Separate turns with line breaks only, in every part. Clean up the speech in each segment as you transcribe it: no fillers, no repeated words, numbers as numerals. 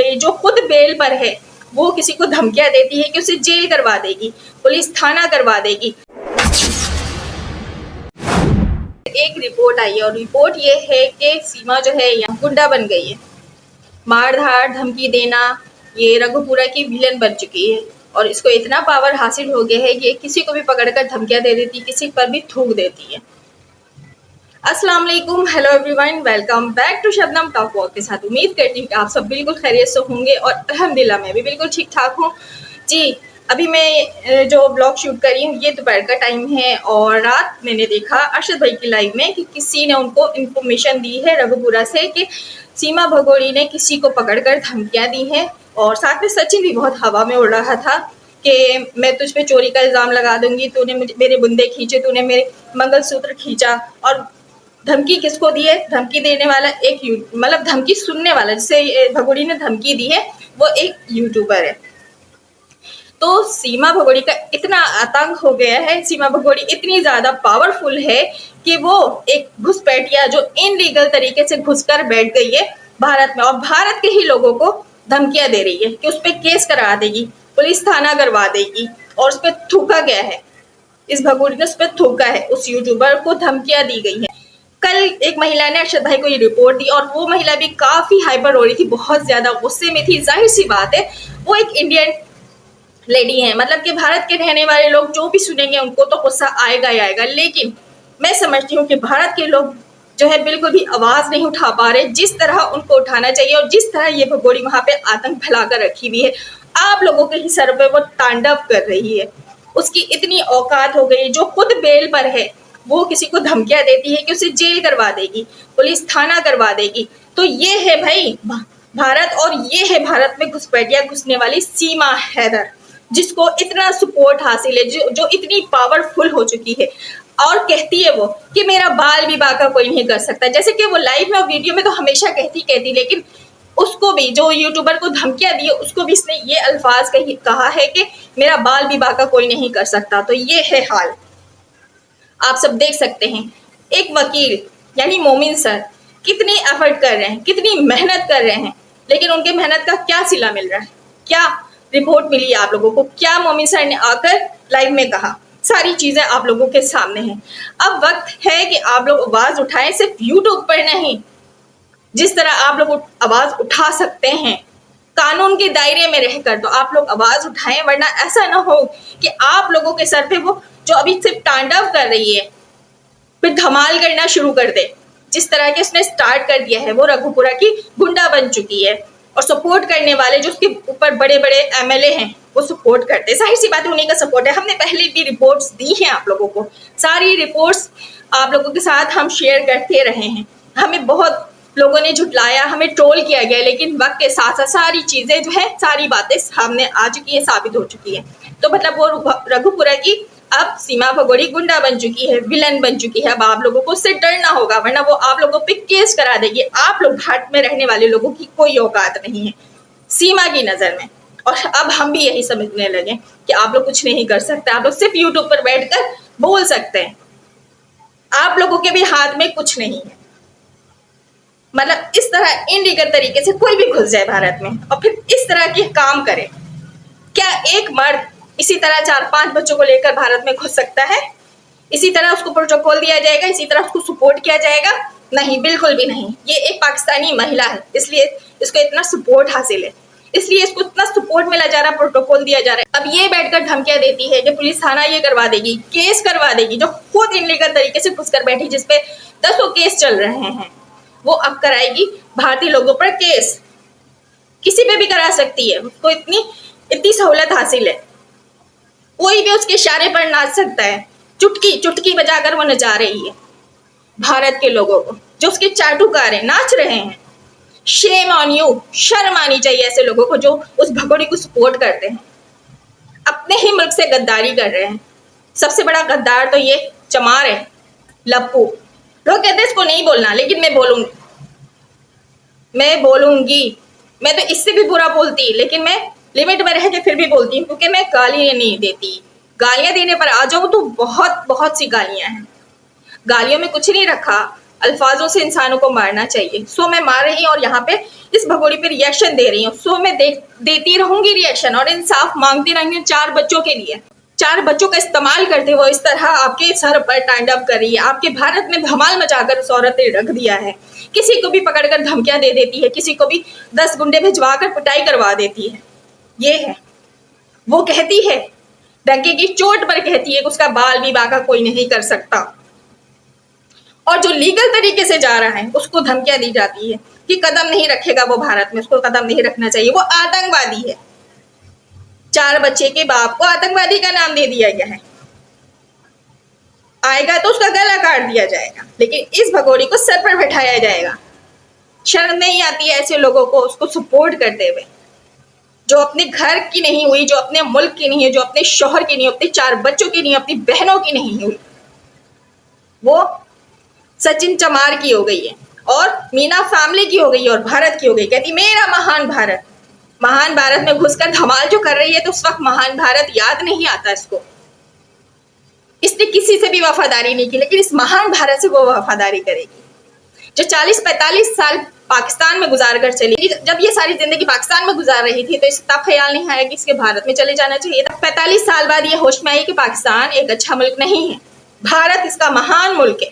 गई, जो खुद बेल पर है वो किसी को धमकियां देती है कि उसे जेल करवा देगी, पुलिस थाना करवा देगी। एक रिपोर्ट आई है और रिपोर्ट ये है कि सीमा जो है यहाँ गुंडा बन गई है। मार धाड़ धमकी देना, ये रघुपुरा की विलन बन चुकी है और इसको इतना पावर हासिल हो गया है कि किसी को भी पकड़कर धमकियां दे देती, किसी पर भी थूक देती है। अस्सलाम वालेकुम, hello everyone, welcome back to Shabnam talk walk के साथ। उम्मीद करती हूँ कि आप सब बिल्कुल खैरियत से होंगे और अल्हम्दुलिल्लाह मैं भी बिल्कुल ठीक ठाक हूँ जी। अभी मैं जो ब्लॉग शूट कर रही हूँ ये दोपहर का टाइम है और रात मैंने देखा अरशद भाई की लाइव में कि किसी ने उनको इन्फॉर्मेशन दी है रघुपुरा से कि सीमा भगोड़ी ने किसी को पकड़कर धमकियाँ दी हैं और साथ में सचिन भी बहुत हवा में उड़ रहा था कि मैं तुझ पे चोरी का इल्ज़ाम लगा दूंगी, तूने मेरे बुंदे खींचे, तूने मेरे मंगलसूत्र खींचा। और धमकी किसको दी है? धमकी देने वाला एक मतलब धमकी सुनने वाला जिसे भगोड़ी ने धमकी दी है वो एक यूट्यूबर है। तो सीमा भगोड़ी का इतना आतंक हो गया है, सीमा भगोड़ी इतनी ज्यादा पावरफुल है कि वो एक घुसपैठिया जो इनलीगल तरीके से घुसकर बैठ गई है भारत में और भारत के ही लोगों को धमकियां दे रही है कि उस पर केस करा देगी, पुलिस थाना करवा देगी। और उस पर थूका गया है, इस भगोड़ी ने उस पर थूका है, उस यूट्यूबर को धमकियां दी गई है। कल एक महिला ने अरशद भाई को ये रिपोर्ट दी और वो महिला भी काफी हाइपर हो रही थी, बहुत ज्यादा गुस्से में थी। जाहिर सी बात है वो एक इंडियन लेडी है, मतलब कि भारत के रहने वाले लोग जो भी सुनेंगे उनको तो गुस्सा आएगा ही आएगा। लेकिन मैं समझती हूँ कि भारत के लोग जो है बिल्कुल भी आवाज नहीं उठा पा रहे जिस तरह उनको उठाना चाहिए और जिस तरह ये भगोड़ी वहां पे आतंक फैलाकर रखी हुई है, आप लोगों के ही सर पे वो तांडव कर रही है। उसकी इतनी औकात हो गई, जो खुद बेल पर है वो किसी को धमकियां देती है कि उसे जेल करवा देगी, पुलिस थाना करवा देगी। तो ये है भाई भारत और ये है भारत में घुसपैठिया घुसने वाली सीमा हैदर, जिसको इतना सपोर्ट हासिल है, जो इतनी पावरफुल हो चुकी है। और कहती है वो कि मेरा बाल भी बाका कोई नहीं कर सकता, जैसे कि वो लाइव में और वीडियो में तो हमेशा कहती, लेकिन उसको भी जो यूट्यूबर को धमकियां दी उसको भी इसने ये अल्फाज कहा है कि मेरा बाल भी बाका कोई नहीं कर सकता। तो ये है हाल, आप सब देख सकते हैं। एक वकील यानी मोमिन सर कितने एफर्ट कर रहे हैं, कितनी मेहनत कर रहे हैं, लेकिन उनके मेहनत का क्या सिला मिल रहा है? क्या रिपोर्ट मिली आप लोगों को? क्या मोमिन सर ने आकर लाइव में कहा? सारी चीजें आप लोगों के सामने हैं। अब वक्त है कि आप लोग आवाज उठाएं, सिर्फ यूट्यूब पर नहीं, जिस तरह आप लोग आवाज उठा सकते हैं कानून के दायरे में रहकर, तो आप लोग आवाज उठाएं, वरना ऐसा ना हो कि आप लोगों के सर पे वो जो अभी सिर्फ तांडव कर रही है फिर धमाल करना शुरू कर दे। जिस तरह के उसने स्टार्ट कर दिया है, वो रघुपुरा की गुंडा बन चुकी है और सपोर्ट करने वाले जो उसके ऊपर बड़े बड़े एमएलए हैं वो सपोर्ट करते हैं। जाहिर सी बात है उन्हीं का सपोर्ट है। हमने पहले भी रिपोर्ट्स दी हैं आप लोगों को, सारी रिपोर्ट्स आप लोगों के साथ हम शेयर करते रहे हैं। हमें बहुत लोगों ने झुटलाया, हमें ट्रोल किया गया, लेकिन वक्त के साथ साथ सारी चीजें जो है, सारी बातें सामने आ चुकी है, साबित हो चुकी है। तो मतलब वो रघुपुरा की अब सीमा भगोड़ी गुंडा बन चुकी है, विलन बन चुकी है। अब आप लोगों को उससे डरना होगा, वरना वो आप लोगों पे केस करा देगी। आप लोग घाट में रहने वाले लोगों की कोई औकात नहीं है सीमा की नजर में। और अब हम भी यही समझने लगे कि आप लोग कुछ नहीं कर सकते, आप लोग सिर्फ यूट्यूब पर बैठकर बोल सकते हैं, आप लोगों के भी हाथ में कुछ नहीं है। मतलब इस तरह इनलीगल तरीके से कोई भी घुस जाए भारत में और फिर इस तरह के काम करे, क्या एक मर्द इसी तरह 4-5 बच्चों को लेकर भारत में घुस सकता है? इसी तरह उसको प्रोटोकॉल दिया जाएगा, इसी तरह उसको सपोर्ट किया जाएगा? नहीं, बिल्कुल भी नहीं। ये एक पाकिस्तानी महिला है, इसलिए इसको इतना सपोर्ट हासिल है, इसलिए इसको इतना सपोर्ट मिला जा रहा है, प्रोटोकॉल दिया जा रहा है। अब ये बैठकर धमकियां देती है कि पुलिस थाना ये करवा देगी, केस करवा देगी, जो खुद इनलीगल तरीके से घुसकर बैठी, जिसपे 10 केस चल रहे हैं, वो अब कराएगी भारतीय लोगों पर केस। किसी पे भी करा सकती है, उसको इतनी सहूलत हासिल है। कोई भी उसके इशारे पर नाच सकता है, चुटकी चुटकी बजाकर वो नचा रही है भारत के लोगों को, जो उसके चाटुकार हैं, नाच रहे हैं। शेम ऑन यू, शर्म आनी चाहिए ऐसे लोगों को जो उस भगोड़ी को सपोर्ट करते हैं, अपने ही मुल्क से गद्दारी कर रहे हैं। सबसे बड़ा गद्दार तो ये चमार है, लप्पू। लोग कहते हैं इसको नहीं बोलना, लेकिन मैं बोलूंगी। मैं तो इससे भी बुरा बोलती, लेकिन मैं लिमिट में रह के फिर भी बोलती हूँ, क्योंकि मैं गालियां नहीं देती। गालियां देने पर आ जाऊं तो बहुत बहुत सी गालियां हैं, गालियों में कुछ नहीं रखा। अल्फाजों से इंसानों को मारना चाहिए। सो मैं मार रही हूँ और यहाँ पे इस भगोड़ी पे रिएक्शन दे रही हूँ। सो मैं देती रहूंगी रिएक्शन और इंसाफ मांगती रहूंगी 4 बच्चों के लिए। 4 बच्चों का इस्तेमाल करते हुए इस तरह आपके सर पर स्टैंड कर रही है। आपके भारत में धमाल मचाकर उस औरत ने रख दिया है। किसी को भी पकड़कर धमकियां दे देती है, किसी को भी 10 गुंडे भिजवा कर पिटाई करवा देती है। ये है, वो कहती है, डंके की चोट पर कहती है कि उसका बाल विवाह का कोई नहीं कर सकता। और जो लीगल तरीके से जा रहा है उसको धमकियां दी जाती है कि कदम नहीं रखेगा वो भारत में, उसको कदम नहीं रखना चाहिए, वो आतंकवादी है। 4 बच्चे के बाप को आतंकवादी का नाम दे दिया गया है। आएगा तो उसका गला काट दिया जाएगा, लेकिन इस भगोड़ी को सर पर बैठाया जाएगा। शर्म नहीं आती है ऐसे लोगों को उसको सपोर्ट करते हुए, जो अपने घर की नहीं हुई, जो अपने मुल्क की नहीं है, जो अपने शौहर की नहीं, अपने 4 बच्चों की नहीं, अपनी बहनों की नहीं हुई, वो सचिन चमार की हो गई है और मीना फैमिली की हो गई है और भारत की हो गई। कहती मेरा महान भारत। महान भारत में घुसकर धमाल जो कर रही है तो उस वक्त महान भारत याद नहीं आता इसको। इसने किसी से भी वफादारी नहीं की, लेकिन इस महान भारत से वो वफादारी करेगी। जो 40-45 साल पाकिस्तान में गुजार कर चली, जब ये सारी जिंदगी पाकिस्तान में गुजार रही थी तो इसका ख्याल नहीं आया कि इसके भारत में चले जाना चाहिए था। 45 साल बाद ये होश में आई कि पाकिस्तान एक अच्छा मुल्क नहीं है, भारत इसका महान मुल्क है,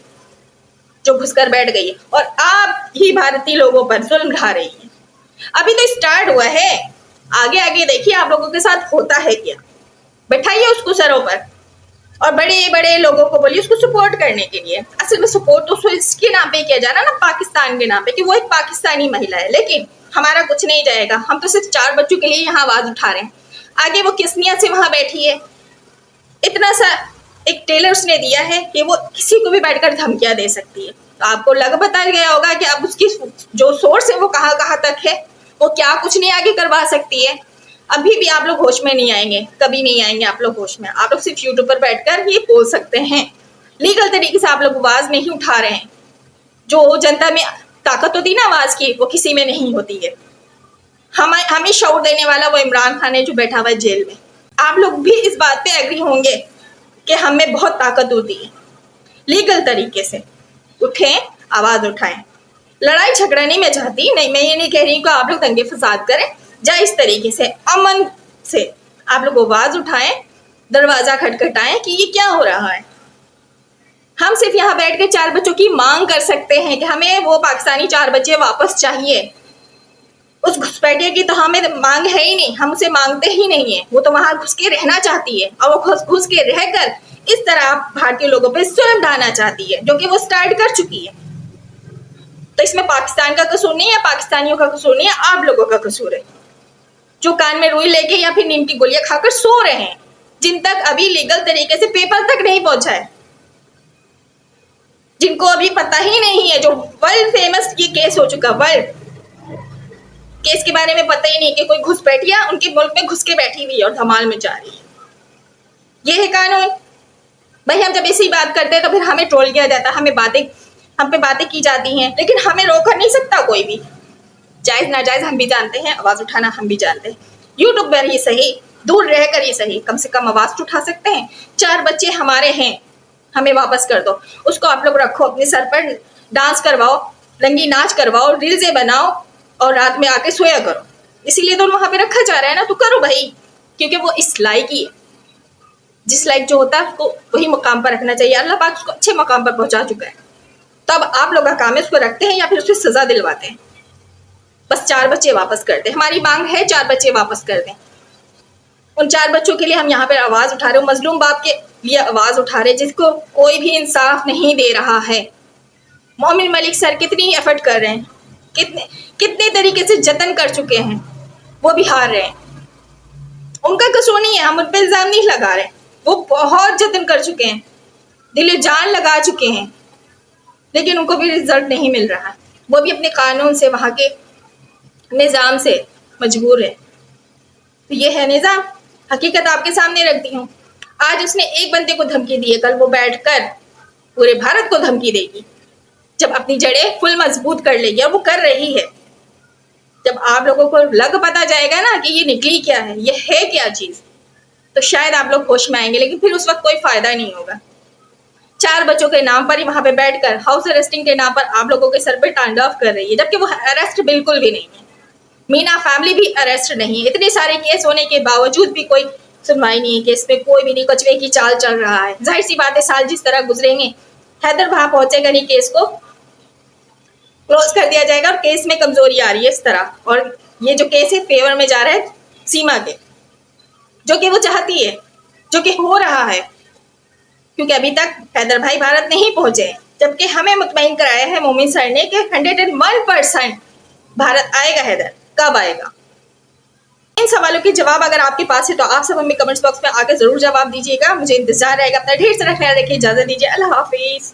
जो घुसकर बैठ गई है और आप ही भारतीय लोगों पर जुल्म ढा रही है। अभी तो स्टार्ट हुआ है, आगे आगे देखिए आप लोगों के साथ होता है क्या। बैठाइए उसको सरों पर और बड़े बड़े लोगों को बोलिए उसको सपोर्ट करने के लिए। असल में सपोर्ट तो उसको इसके नाम पे किया जा रहा है ना, पाकिस्तान के नाम पे, कि वो एक पाकिस्तानी महिला है। लेकिन हमारा कुछ नहीं जाएगा, हम तो सिर्फ 4 बच्चों के लिए यहाँ आवाज उठा रहे हैं। आगे वो किस नियत से वहां बैठी है, इतना सा एक टेलर उसने दिया है कि वो किसी को भी बैठकर धमकियां दे सकती है। तो आपको लग बता गया होगा कि अब उसकी जो सोर्स है वो कहाँ कहाँ तक है, वो क्या कुछ नहीं आगे करवा सकती है। अभी भी आप लोग होश में नहीं आएंगे, कभी नहीं आएंगे आप लोग होश में। आप लोग सिर्फ यूट्यूब पर बैठकर ये बोल सकते हैं, लीगल तरीके से आप लोग आवाज नहीं उठा रहे हैं। जो जनता में ताकत होती ना आवाज की, वो किसी में नहीं होती है। हमें शौर देने वाला वो इमरान खान है जो बैठा हुआ है जेल में। आप लोग भी इस बात पे एग्री होंगे कि हमें बहुत ताकत होती है। लीगल तरीके से उठें, आवाज उठाएं। लड़ाई झगड़ा नहीं मैं चाहती, नहीं, मैं ये नहीं कह रही हूँ कि आप लोग दंगे फसाद करें। जायज तरीके से, अमन से आप लोग आवाज उठाएं, दरवाजा खटखटाएं कि ये क्या हो रहा है। हम सिर्फ यहाँ बैठ के 4 बच्चों की मांग कर सकते हैं कि हमें वो पाकिस्तानी 4 बच्चे वापस चाहिए। उस घुसपैठिए की तो हमें मांग है ही नहीं, हम उसे मांगते ही नहीं है। वो तो वहां घुस के रहना चाहती है और वो घुस के रहकर इस तरह भारतीय लोगों पे जुल्म ढाना चाहती है, जो कि वो स्टार्ट कर चुकी है। तो इसमें पाकिस्तान का कसूर नहीं है, पाकिस्तानियों का कसूर नहीं है, आप लोगों का कसूर है जो कान में रुई लेके या फिर नीम की गोलियां खाकर सो रहे हैं, जिन तक अभी लीगल तरीके से पेपर तक नहीं पहुंचा है, जिनको अभी पता ही नहीं है। जो वर्ल्ड फेमस ये केस हो चुका, वर्ल्ड केस के बारे में पता ही नहीं कि कोई घुसपैठिया उनके मुल्क में घुस के बैठी हुई है और धमाल मचा रही है। ये है कानून भाई। हम जब ऐसी बात करते हैं तो फिर हमें ट्रोल किया जाता है, हम पे बातें की जाती हैं, लेकिन हमें रोक नहीं सकता कोई भी। जायज नाजायज हम भी जानते हैं, आवाज उठाना हम भी जानते हैं। यूट्यूब पर ही सही, दूर रहकर ही सही, कम से कम आवाज तो उठा सकते हैं। 4 बच्चे हमारे हैं, हमें वापस कर दो। उसको आप लोग रखो अपने सर पर, डांस करवाओ, रंगी नाच करवाओ, रील्सें बनाओ और रात में आके सोया करो। इसीलिए तो वहां पे रखा जा रहा है ना, तो करो भाई, क्योंकि वो इस लायक ही है। जिस लायक जो होता है उसको वही मुकाम पर रखना चाहिए। अल्लाह पाक उसको अच्छे मुकाम पर पहुंचा चुका है। तो अब आप लोग का काम है उसको रखते हैं या फिर उससे सजा दिलवाते हैं। बस 4 बच्चे वापस कर दें, हमारी मांग है 4 बच्चे वापस कर दें। उन 4 बच्चों के लिए हम यहाँ पे आवाज उठा रहे हो, मजलूम बाप के लिए आवाज उठा रहे, जिसको कोई भी इंसाफ नहीं दे रहा है। मोमिन मलिक सर कितनी एफर्ट कर रहे हैं, कितने तरीके से जतन कर चुके हैं, वो भी हार रहे हैं। उनका कसूर नहीं है, हम उन पर इल्जाम नहीं लगा रहे। वो बहुत जतन कर चुके हैं, दिल जान लगा चुके हैं, लेकिन उनको भी रिजल्ट नहीं मिल रहा। वो भी अपने कानून से, वहां के निज़ाम से मजबूर है। तो ये है निज़ाम, हकीकत आपके सामने रखती हूँ। आज उसने एक बंदे को धमकी दी है, कल वो बैठकर पूरे भारत को धमकी देगी जब अपनी जड़ें फुल मजबूत कर लेगी, और वो कर रही है। जब आप लोगों को लग पता जाएगा ना कि ये निकली क्या है, ये है क्या चीज, तो शायद आप लोग होश में आएंगे, लेकिन फिर उस वक्त कोई फायदा नहीं होगा। 4 बच्चों के नाम पर ही वहां पे बैठकर हाउस अरेस्टिंग के नाम पर आप लोगों के सर पे तांडव कर रही है, जबकि वो अरेस्ट बिल्कुल भी नहीं है। मीना फैमिली भी अरेस्ट नहीं है। इतने सारे केस होने के बावजूद भी कोई सुनवाई नहीं है, केस पे कोई भी नहीं, कचरे की चाल चल रहा है। जाहिर सी बात है, साल जिस तरह गुजरेंगे हैदर वहां पहुंचेगा नहीं, केस को क्लोज कर दिया जाएगा और केस में कमजोरी आ रही है इस तरह। और ये जो केस है फेवर में जा रहा है सीमा के, जो कि वो चाहती है, जो कि हो रहा है, क्योंकि अभी तक हैदर भाई भारत नहीं पहुंचे, जबकि हमें मुतमईन कराया है मोमिन सर ने कि 101% भारत आएगा। हैदर कब आएगा? इन सवालों के जवाब अगर आपके पास है तो आप सब हमें कमेंट्स बॉक्स में आकर जरूर जवाब दीजिएगा। मुझे इंतजार रहेगा। अपना ढेर सारा ख्याल रखिए। इजाजत दीजिए। अल्लाह हाफिज।